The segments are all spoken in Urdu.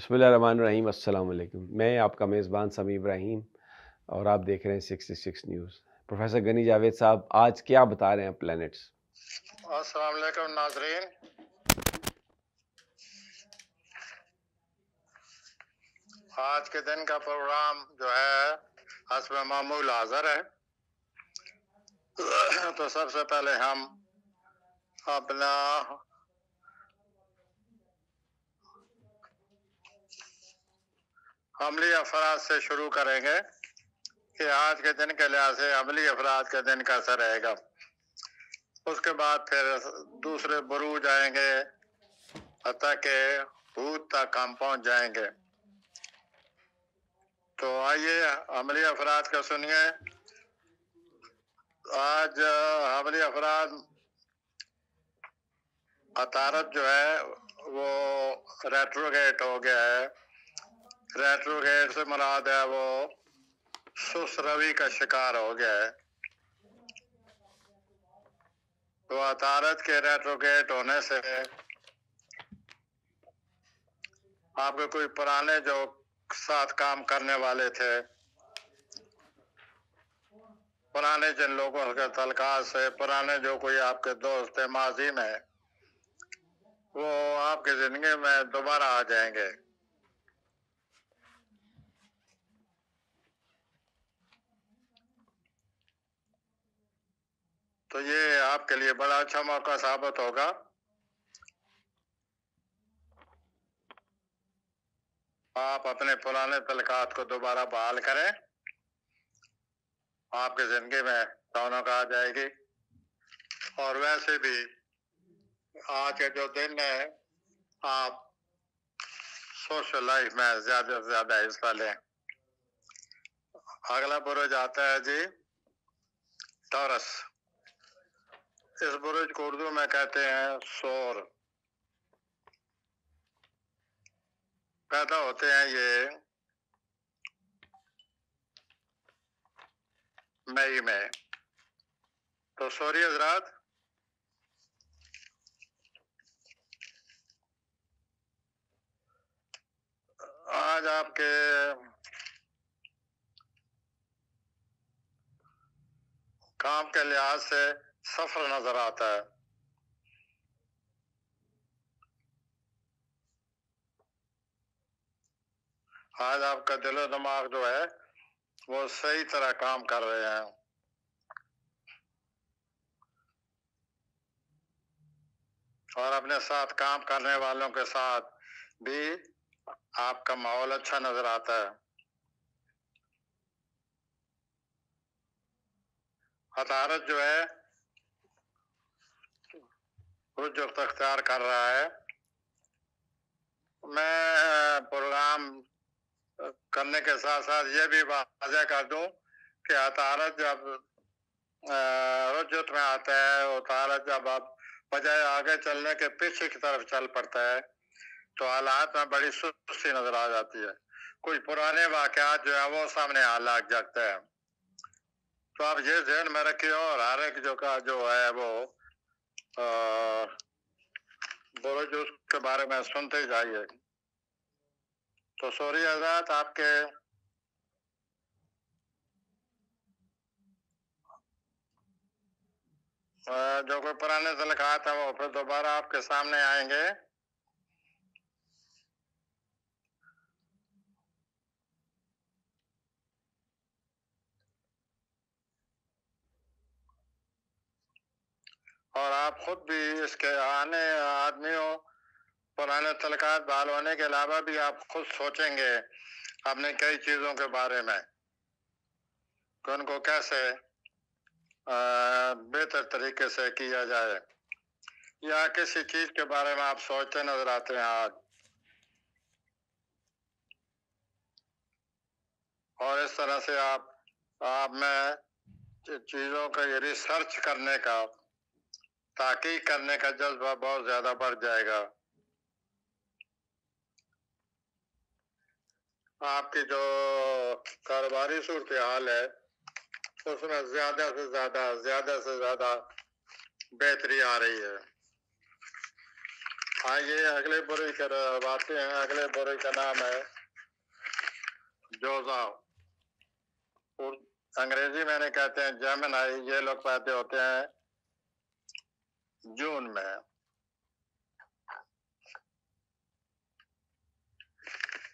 بسم اللہ الرحمن الرحیم۔ السلام علیکم، میں آپ کا میزبان سمیع ابراہیم اور آپ دیکھ رہے ہیں 66 نیوز۔ پروفیسر غنی جاوید صاحب آج کیا بتا رہے ہیں پلانٹس؟ السلام علیکم ناظرین، آج کے دن کا پروگرام جو ہے حسب معمول حاضر ہے۔ تو سب سے پہلے ہم اپنا عملی افراد سے شروع کریں گے کہ آج کے دن کے لحاظ سے عملی افراد کا دن کیسا رہے گا۔ اس کے بعد پھر دوسرے بروج آئیں گے حتیٰ کہ حوت تک ہم پہنچ جائیں گے۔ تو آئیے عملی افراد کا سنیے۔ آج عملی افراد عطارد جو ہے وہ ریٹروگیٹ ہو گیا ہے۔ ریٹروگیٹ سے مراد ہے وہ سست روی کا شکار ہو گیا ہے۔ تو عطارد کے ریٹروگیٹ ہونے سے آپ کے کوئی پرانے جو ساتھ کام کرنے والے تھے، پرانے جن لوگوں کے تعلقات سے پرانے جو کوئی آپ کے دوست تھے ماضی میں، وہ آپ کی زندگی میں دوبارہ آ جائیں گے۔ تو یہ آپ کے لیے بڑا اچھا موقع ثابت ہوگا۔ آپ اپنے پرانے تعلقات کو دوبارہ بحال کریں، آپ کی زندگی میں رونق آ جائے گی۔ اور ویسے بھی آج کے جو دن ہے آپ سوشل لائف میں زیادہ سے زیادہ حصہ لیں۔ اگلا برج آتا ہے جی ٹورس۔ اس برج کو اردو میں کہتے ہیں سور۔ پیدا ہوتے ہیں یہ مئی میں۔ تو سوری حضرات، آج آپ کے کام کے لحاظ سے سفر نظر آتا ہے۔ آج آپ کا دل و دماغ جو ہے وہ صحیح طرح کام کر رہے ہیں۔ اور اپنے ساتھ کام کرنے والوں کے ساتھ بھی آپ کا ماحول اچھا نظر آتا ہے۔ عطارد جو ہے رجوع اختیار کر رہا ہے۔ میں پروگرام کرنے کے ساتھ ساتھ یہ بھی واضح کر دوں کہ عطارد جب رجوع میں آتا ہے، عطارد جب آپ بجائے آگے چلنے کے پیچھے کی طرف چل پڑتا ہے تو حالات میں بڑی سستی نظر آ جاتی ہے۔ کچھ پرانے واقعات جو ہیں وہ سامنے آ لگ جاتے ہیں۔ تو آپ یہ ذہن میں رکھیے اور ہر ایک جو ہے وہ برج اس کے بارے میں سنتے جائیے۔ تو سوری حضرات، آپ کے جو کوئی پرانے تعلقات ہیں وہ پھر دوبارہ آپ کے سامنے آئیں گے۔ اور آپ خود بھی اس کے آنے آدمیوں پرانے تعلقات بحال ہونے کے علاوہ بھی آپ خود سوچیں گے اپنے کئی چیزوں کے بارے میں کہ ان کو کیسے بہتر طریقے سے کیا جائے، یا کسی چیز کے بارے میں آپ سوچتے نظر آتے ہیں آج۔ اور اس طرح سے آپ میں چیزوں کا یہ ریسرچ کرنے کا، تحقیق کرنے کا جذبہ بہت زیادہ بڑھ جائے گا۔ آپ کی جو کاروباری صورتحال ہے اس میں زیادہ سے زیادہ بہتری آ رہی ہے۔ آئیے اگلے برج کے آتے ہیں. اگلے برج کا نام ہے جوزا. انگریزی میں نے کہتے ہیں جیمنائی. یہ لوگ پیدا ہوتے ہیں جون میں.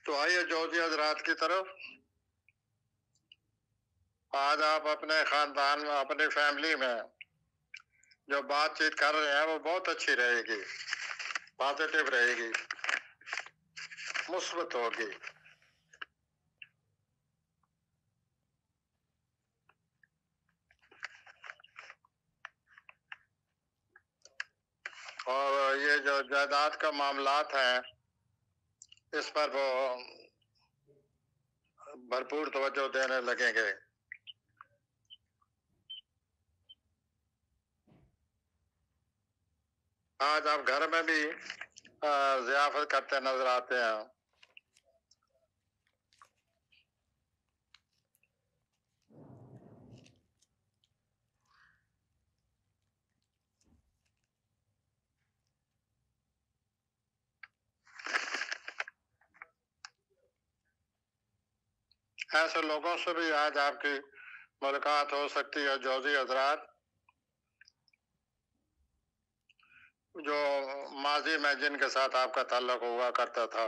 تو آئیے جوزی حضرات کی طرف. آج آپ اپنے خاندان میں اپنی فیملی میں جو بات چیت کر رہے ہیں وہ بہت اچھی رہے گی, پازیٹیو رہے گی, مثبت ہوگی. اور یہ جو جائیداد کا معاملات ہیں اس پر وہ بھرپور توجہ دینے لگیں گے. آج آپ گھر میں بھی ضیافت کرتے نظر آتے ہیں. ایسے لوگوں سے بھی آج آپ کی ملاقات ہو سکتی ہے جوزی حضرات, جو ماضی میں جن کے ساتھ آپ کا تعلق ہوا کرتا تھا.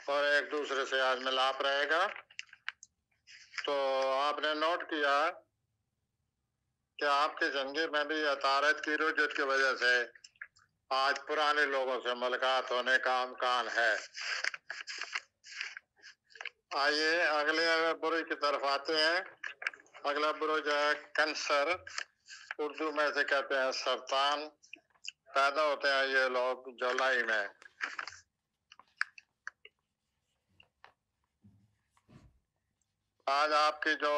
اور ایک دوسرے سے آج ملاپ رہے گا. تو آپ نے نوٹ کیا کہ آپ کی زندگی میں بھی عطارد کی رجوع کی وجہ سے آج پرانے لوگوں سے ملاقات ہونے کا امکان ہے. آئیے اگلے برج کی طرف آتے ہیں. اگلا برج ہے کینسر. اردو میں سے کہتے ہیں سرطان. پیدا ہوتے ہیں یہ لوگ جولائی میں. آج آپ کی جو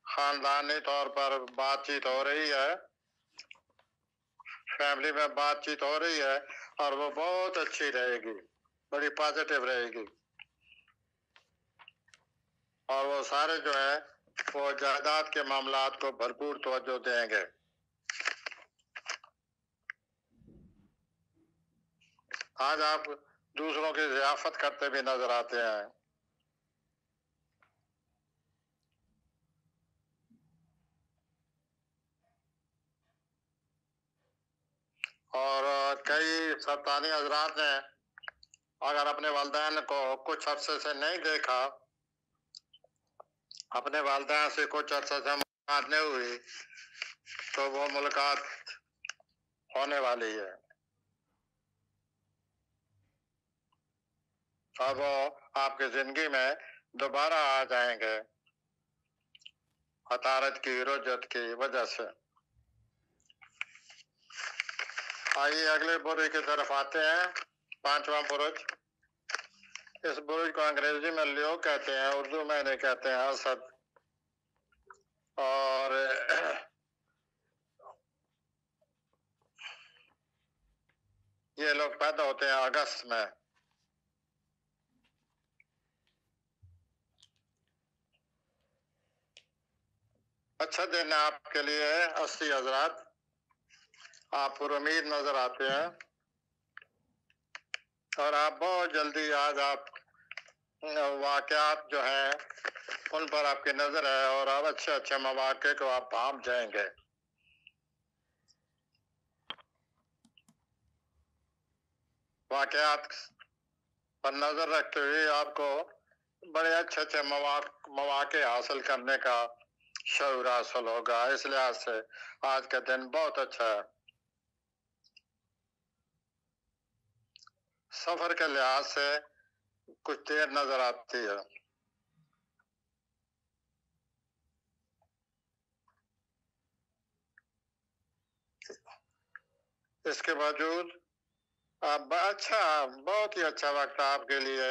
خاندانی طور پر بات چیت ہو رہی ہے, فیملی میں بات چیت ہو رہی ہے, اور وہ بہت اچھی رہے گی, بڑی پازیٹیو رہے گی. اور وہ سارے جو ہے وہ جائیداد کے معاملات کو بھرپور توجہ دیں گے. آج آپ دوسروں کی ضیافت کرتے بھی نظر آتے ہیں. اور کئی سرطانی حضرات نے اگر اپنے والدین کو کچھ عرصے سے نہیں دیکھا, اپنے والدین سے کچھ عرصے سے ملاقات نہیں ہوئی, تو وہ ملاقات ہونے والی ہے. اور وہ آپ کی زندگی میں دوبارہ آ جائیں گے عطارد کی رجعت کی وجہ سے. آئیے اگلے برج کی طرف آتے ہیں. پانچواں برج. اس برج کو انگریزی میں لیو کہتے ہیں, اردو میں انہیں کہتے ہیں اسد. اور یہ لوگ پیدا ہوتے ہیں اگست میں. اچھا دن ہے آپ کے لیے 80 حضرات. آپ پر امید نظر آتے ہیں, اور آپ بہت جلدی آج آپ واقعات جو ہیں ان پر آپ کی نظر ہے, اور آپ اچھے اچھے مواقع کو آپ پام جائیں گے. واقعات پر نظر رکھتے ہوئے آپ کو بڑے اچھے اچھے مواقع حاصل کرنے کا شعور حاصل ہوگا. اس لحاظ سے آج کا دن بہت اچھا ہے. سفر کے لحاظ سے کچھ دیر نظر آتی ہے. اس کے باوجود اچھا, بہت ہی اچھا وقت آپ کے لیے.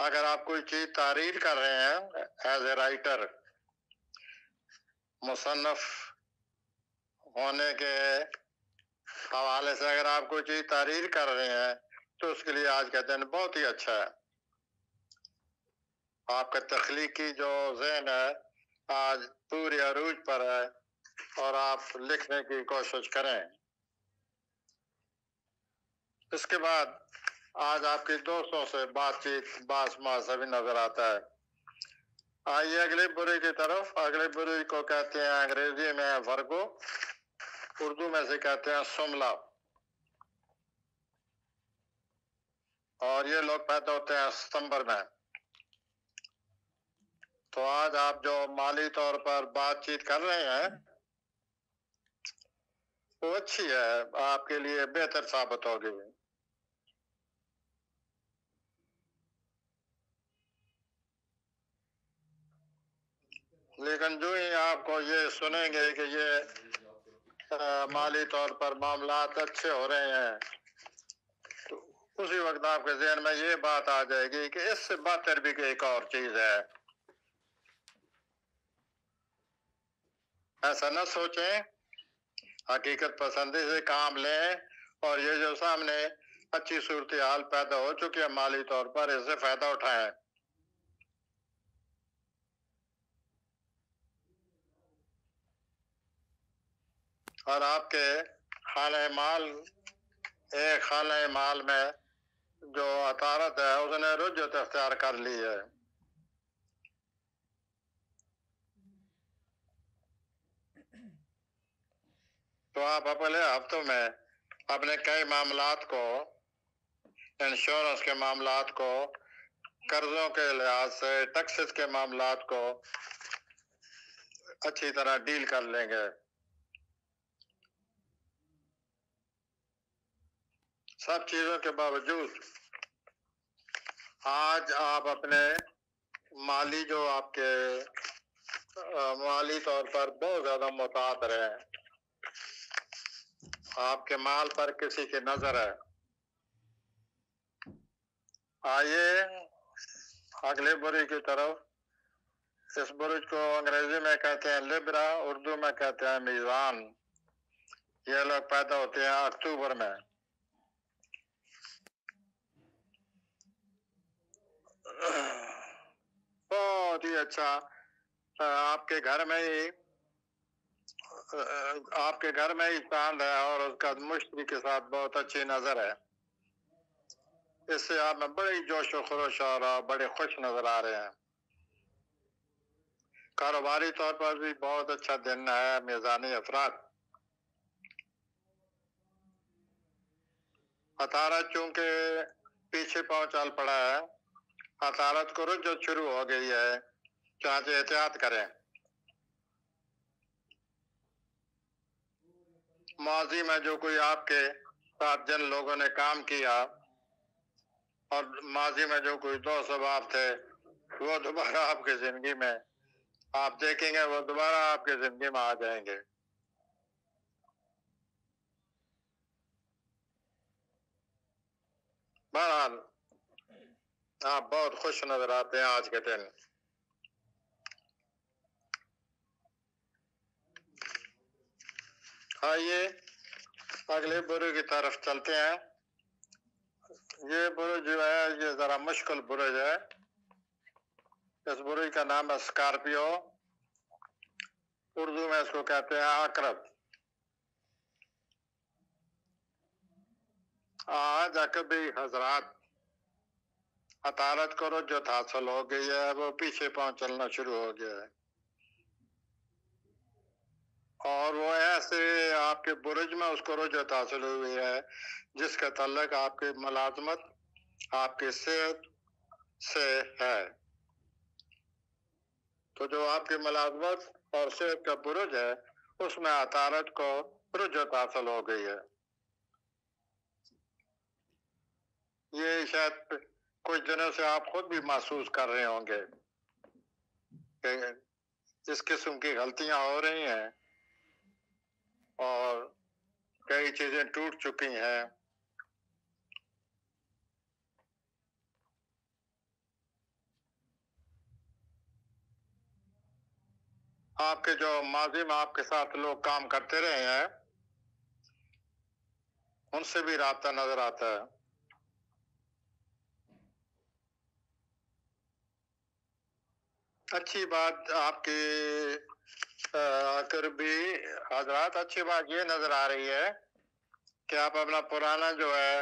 اگر آپ کوئی چیز تحریر کر رہے ہیں ایز اے رائٹر, مصنف ہونے کے حوالے سے اگر آپ کوئی چیز تحریر کر رہے ہیں تو اس کے لیے آج کا دن بہت ہی اچھا ہے. آپ کا تخلیقی جو ذہن ہے آج پورے عروج پر ہے. اور آپ لکھنے کی کوشش کریں. اس کے بعد آج آپ کے دوستوں سے بات چیت باس بھی نظر آتا ہے. آئیے اگلے برے کی طرف. اگلے برے کو کہتے ہیں انگریزی میں ورگو، اردو میں سے کہتے ہیں سملا، اور یہ لوگ پیدا ہوتے ہیں ستمبر میں. تو آج آپ جو مالی طور پر بات چیت کر رہے ہیں وہ اچھی ہے، آپ کے لیے بہتر ثابت ہوگی. لیکن جو ہی آپ کو یہ سنیں گے کہ یہ مالی طور پر معاملات اچھے ہو رہے ہیں، تو اسی وقت آپ کے ذہن میں یہ بات آ جائے گی کہ اس سے بہتر بھی ایک اور چیز ہے. ایسا نہ سوچیں، حقیقت پسندی سے کام لیں، اور یہ جو سامنے اچھی صورتحال پیدا ہو چکی ہے مالی طور پر، اس سے فائدہ اٹھائیں. اور آپ کے خانہ مال، ایک خانہ مال میں جو عطارت ہے اس نے رجعت اختیار کر لی ہے. تو آپ اگلے ہفتوں میں اپنے کئی معاملات کو، انشورنس کے معاملات کو، قرضوں کے لحاظ سے ٹیکسز کے معاملات کو اچھی طرح ڈیل کر لیں گے. سب چیزوں کے باوجود آج آپ اپنے مالی جو آپ کے مالی طور پر بہت زیادہ متاثر ہیں، آپ کے مال پر کسی کی نظر ہے. آئیے اگلے برج کی طرف. اس برج کو انگریزی میں کہتے ہیں لبرا، اردو میں کہتے ہیں میزان. یہ لوگ پیدا ہوتے ہیں اکتوبر میں. بہت ہی اچھا. آپ کے گھر میں ہی چاند ہے اور اس کا مشتری کے ساتھ بہت اچھی نظر ہے. اس سے آپ میں بڑی جوش و خروش اور بڑے خوش نظر آ رہے ہیں. کاروباری طور پر بھی بہت اچھا دن ہے میزانی افراد. عطارت چونکہ پیچھے پاؤں چل پڑا ہے، عطارت کو رجعت شروع ہو گئی ہے، چنانچہ احتیاط کریں. ماضی میں جو کوئی آپ کے ساتھ جن لوگوں نے کام کیا اور ماضی میں جو کوئی دو سباب تھے وہ دوبارہ آپ کی زندگی میں آپ دیکھیں گے، وہ دوبارہ آپ کی زندگی میں آ جائیں گے. بہرحال آپ بہت خوش نظر آتے ہیں آج کے دن. آئیے اگلے برج کی طرف چلتے ہیں. یہ برج جو ہے یہ ذرا مشکل برج ہے. اس برج کا نام ہے اسکارپیو، اردو میں اس کو کہتے ہیں عقرب. آج عقربی حضرات عطارت کو رجعت حاصل ہو گئی ہے، وہ پیچھے پاؤں چلنا شروع ہو گیا ہے. اور وہ ایسے آپ کے برج میں اس کو رجعت حاصل ہوئی ہے جس کا تعلق آپ کی ملازمت، آپ کی صحت سے ہے. تو جو آپ کی ملازمت اور صحت کا برج ہے اس میں عطارت کو رجعت حاصل ہو گئی ہے. یہ شاید کچھ دنوں سے آپ خود بھی محسوس کر رہے ہوں گے کہ اس قسم کی غلطیاں ہو رہی ہیں اور کئی چیزیں ٹوٹ چکی ہیں. آپ کے جو ماضی میں آپ کے ساتھ لوگ کام کرتے رہے ہیں ان سے بھی رابطہ نظر آتا ہے. اچھی بات آپ کی آخر بھی حضرات اچھی بات یہ نظر آ رہی ہے کہ آپ اپنا پرانا جو ہے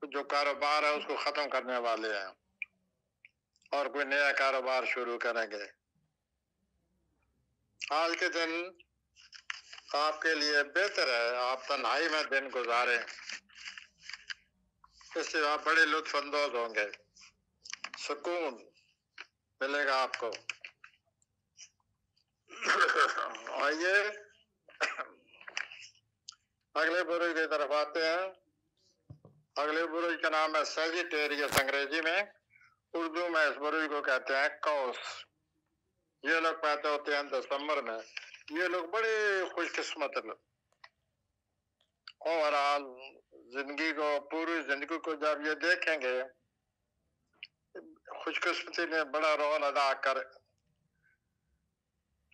جو کاروبار ہے اس کو ختم کرنے والے ہیں اور کوئی نیا کاروبار شروع کریں گے. آج کے دن آپ کے لیے بہتر ہے آپ تنہائی میں دن گزاریں، اس سے آپ بڑے لطف اندوز ہوں گے، سکون ملے گا آپ کو. آئیے اگلے برج کی طرف آتے ہیں. اگلے برج کا نام ہے سیجیٹیریس انگریزی میں، اردو میں اس برج کو کہتے ہیں قوس. یہ لوگ پیدا ہوتے ہیں دسمبر میں. یہ لوگ بڑے خوش قسمت اوورال زندگی کو، پوری زندگی کو جب یہ دیکھیں گے خوش قسمتی میں بڑا رول ادا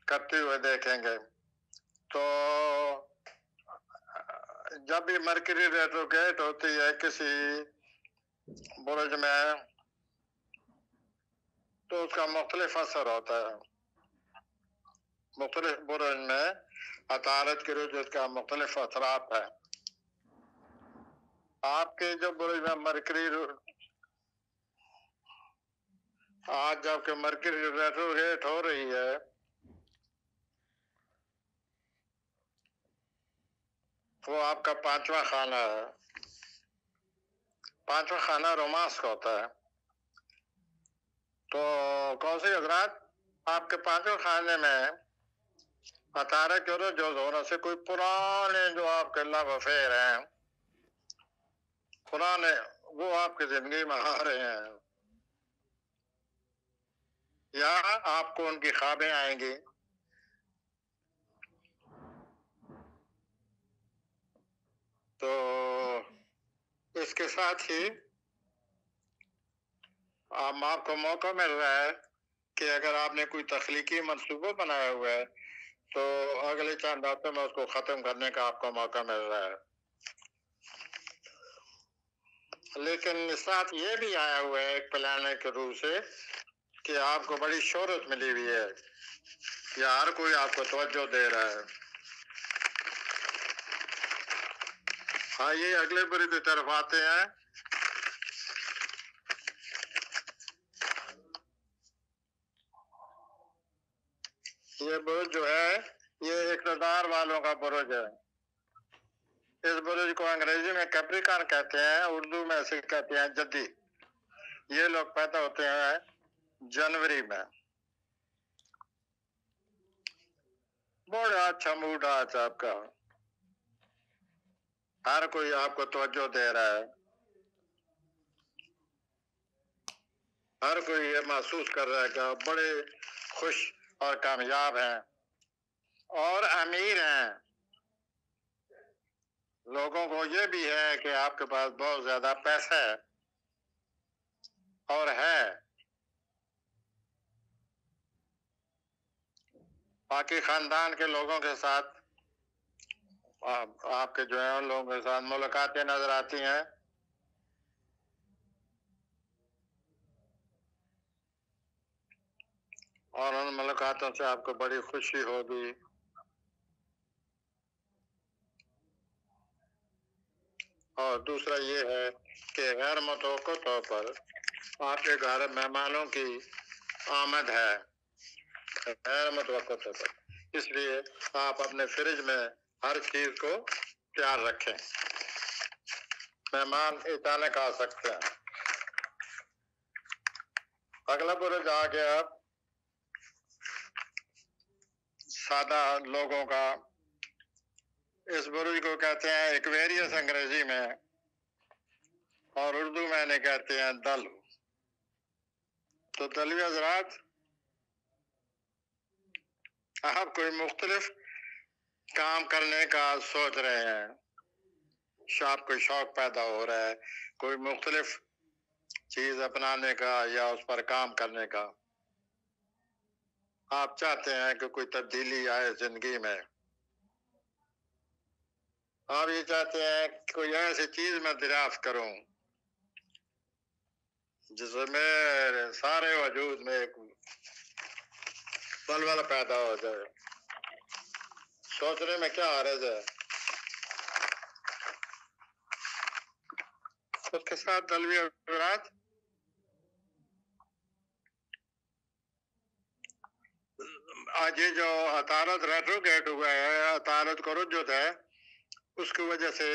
کرتے ہوئے دیکھیں گے. تو جب بھی مرکری ریٹروگریڈ ہوتی ہے کسی برج میں تو اس کا مختلف اثر ہوتا ہے. مختلف برج میں عطارد کی رجوع کا مختلف اثرات ہے. آپ کے جو برج میں مرکری آج جب کہ مرکری ریٹروگریڈ ہو رہی ہے وہ آپ کا 5واں خانہ ہے. 5واں خانہ رومانس کا ہوتا ہے. تو کون سی حضرات آپ کے 5ویں خانے میں عطارد کے رجوع ہونے سے کوئی پرانے جو آپ کے لو افیئر ہیں پرانے وہ آپ کی زندگی میں آ رہے ہیں یا آپ کو ان کی خوابیں آئیں گی. تو اس کے ساتھ ہی آپ کو موقع مل رہا ہے کہ اگر آپ نے کوئی تخلیقی منصوبہ بنایا ہوا ہے تو اگلے چند ہفتوں میں اس کو ختم کرنے کا آپ کو موقع مل رہا ہے. لیکن ساتھ یہ بھی آیا ہوا ہے ایک پلانٹ کے روح سے کہ آپ کو بڑی شہرت ملی ہوئی ہے یا ہر کوئی آپ کو توجہ دے رہا ہے. آئیے اگلے برج کی طرف آتے ہیں. یہ برج جو ہے یہ اقتدار والوں کا برج ہے. اس برج کو انگریزی میں کیپریکان کہتے ہیں، اردو میں اسے کہتے ہیں جدی. یہ لوگ پیدا ہوتے ہیں جنوری میں. بڑا اچھا موڈ آج آپ کا، ہر کوئی آپ کو توجہ دے رہا ہے، ہر کوئی یہ محسوس کر رہا ہے کہ آپ بڑے خوش اور کامیاب ہیں اور امیر ہیں. لوگوں کو یہ بھی ہے کہ آپ کے پاس بہت زیادہ پیسہ ہے اور ہے. باقی خاندان کے لوگوں کے ساتھ آپ کے جو ہیں ان لوگوں کے ساتھ ملاقاتیں نظر آتی ہیں. اور ان ملاقاتوں سے آپ کو بڑی خوشی ہوگی. اور دوسرا یہ ہے کہ غیر متوقع طور پر آپ کے گھر مہمانوں کی آمد ہے، غیر متوقع طور پر. اس لیے آپ اپنے فریج میں ہر چیز کو تیار رکھیں، مہمان اچانک آ سکتے ہیں. اگلا برج آ گیا سادہ لوگوں کا. اس برج کو کہتے ہیں ایکویریس انگریزی میں اور اردو میں نے کہتے ہیں دلو. تو دلوی حضرات آپ کوئی مختلف کام کرنے کا سوچ رہے ہیں، آپ کو شوق پیدا ہو رہا ہے کوئی مختلف چیز اپنانے کا یا اس پر کام کرنے کا. آپ چاہتے ہیں کہ کوئی تبدیلی آئے زندگی میں. آپ یہ چاہتے ہیں کہ کوئی ایسی چیز میں دریافت کروں جس میں سارے وجود میں ایک ولولہ پیدا ہو جائے. سوچنے میں کیا عرض ہے. اس کے ساتھ دلوی حضرات آج یہ جو عطارد ریٹروگیٹ ہوا ہے، عطارد کو رجوع ہے، اس کی وجہ سے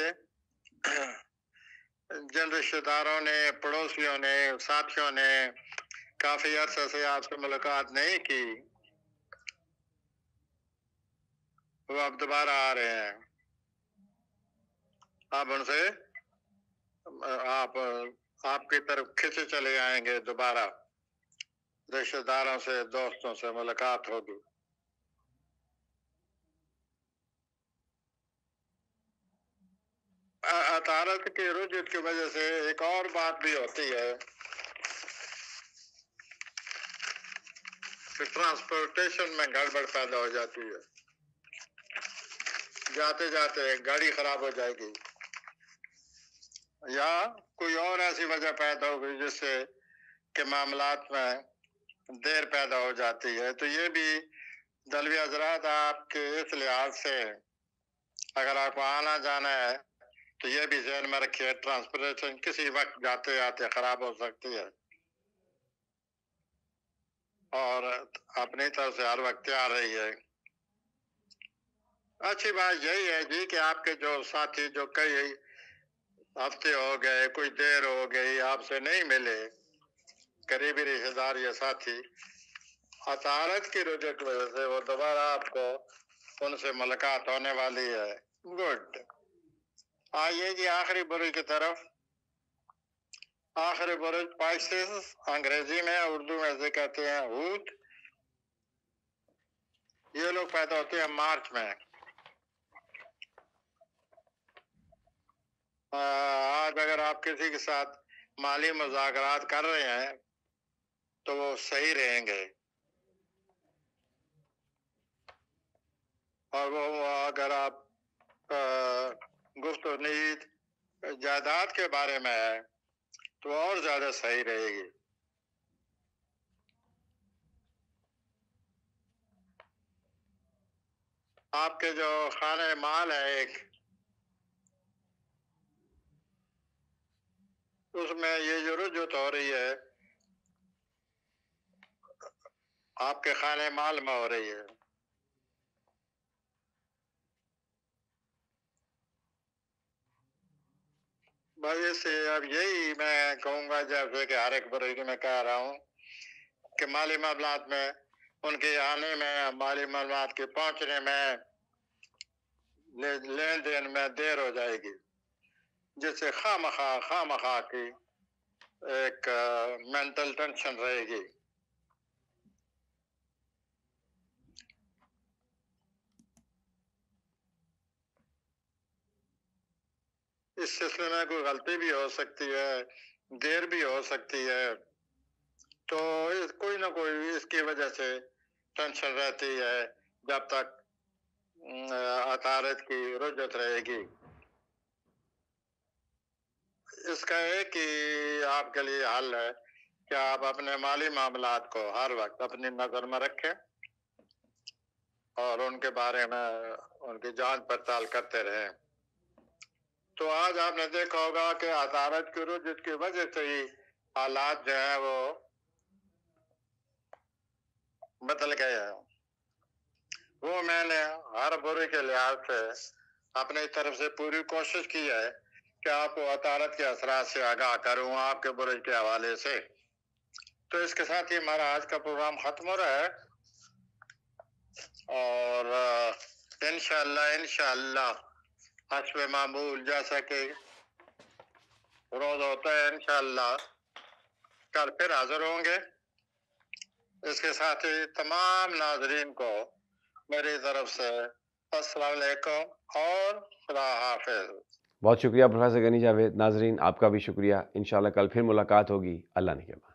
جن رشتہ داروں نے، پڑوسیوں نے، ساتھیوں نے کافی عرصے سے آپ سے ملاقات نہیں کی، وہ اب دوبارہ آ رہے ہیں. آپ ان سے آپ کی طرف کھینچے چلے آئیں گے. دوبارہ رشتہ داروں سے، دوستوں سے ملاقات ہوگی. عطارد کی رجوع کی وجہ سے ایک اور بات بھی ہوتی ہے کہ ٹرانسپورٹیشن میں گڑبڑ پیدا ہو جاتی ہے. جاتے جاتے گاڑی خراب ہو جائے گی یا کوئی اور ایسی وجہ پیدا ہوگی جس سے کہ معاملات میں دیر پیدا ہو جاتی ہے. تو یہ بھی دلوی حضرات آپ کے اس لحاظ سے اگر آپ کو آنا جانا ہے تو یہ بھی ذہن میں رکھیے، ٹرانسپورٹیشن کسی وقت جاتے جاتے خراب ہو سکتی ہے، اور اپنی طرف سے ہر وقت تیار رہی ہے. اچھی بات یہی ہے جی کہ آپ کے جو ساتھی جو کئی ہفتے ہو گئے، کوئی دیر ہو گئی آپ سے نہیں ملے، قریبی رشتہ دار یا ساتھی، عطارد کی رجوع کی وجہ سے وہ دوبارہ آپ کو ان سے ملاقات ہونے والی ہے. گڈ. آئیے جی آخری برج کی طرف. آخری برج پائسس، انگریزی میں، اردو میں سے کہتے ہیں ہود. یہ لوگ پیدا ہوتے ہیں مارچ میں. آج اگر آپ کسی کے ساتھ مالی مذاکرات کر رہے ہیں تو وہ صحیح رہیں گے، اور وہ اگر آپ گفت و نیت جائیداد کے بارے میں ہے تو اور زیادہ صحیح رہے گی. آپ کے جو خانہ مال ہے ایک، اس میں یہ جو رجوع ہو رہی ہے آپ کے خانہ مال میں ہو رہی ہے. وجہ سے اب یہی میں کہوں گا، جیسے کہ ہر ایک برج میں کہہ رہا ہوں کہ مالی معاملات میں ان کے آنے میں، مالی معاملات کے پہنچنے میں، لین دین میں دیر ہو جائے گی، جس سے خواہ کی ایک مینٹل ٹینشن رہے گی. اس سلسلے میں کوئی غلطی بھی ہو سکتی ہے، دیر بھی ہو سکتی ہے، تو کوئی نہ کوئی اس کی وجہ سے ٹینشن رہتی ہے جب تک عطارد کی رجوع رہے گی. اس کا ایک ہی آپ کے لیے حل ہے کہ آپ اپنے مالی معاملات کو ہر وقت اپنی نظر میں رکھیں اور ان کے بارے میں ان کی جانچ پڑتال کرتے رہیں. تو آج آپ نے دیکھا ہوگا کہ عطارد کی رجوع کی وجہ سے ہی حالات جو ہیں وہ بدل گئے ہیں. وہ میں نے ہر برج کے لحاظ سے اپنی طرف سے پوری کوشش کی ہے کہ آپ کو عطارد کے اثرات سے آگاہ کروں آپ کے برج کے حوالے سے. تو اس کے ساتھ ہی ہمارا آج کا پروگرام ختم ہو رہا ہے، اور انشاءاللہ حسب معمول جیسا کہ روز ہوتا ہے انشاءاللہ کل پھر حاضر ہوں گے. اس کے ساتھ ہی تمام ناظرین کو میری طرف سے السلام علیکم اور خدا حافظ. بہت شکریہ پروفیسر غنی جاوید. ناظرین آپ کا بھی شکریہ. انشاءاللہ کل پھر ملاقات ہوگی. اللہ نگہبان.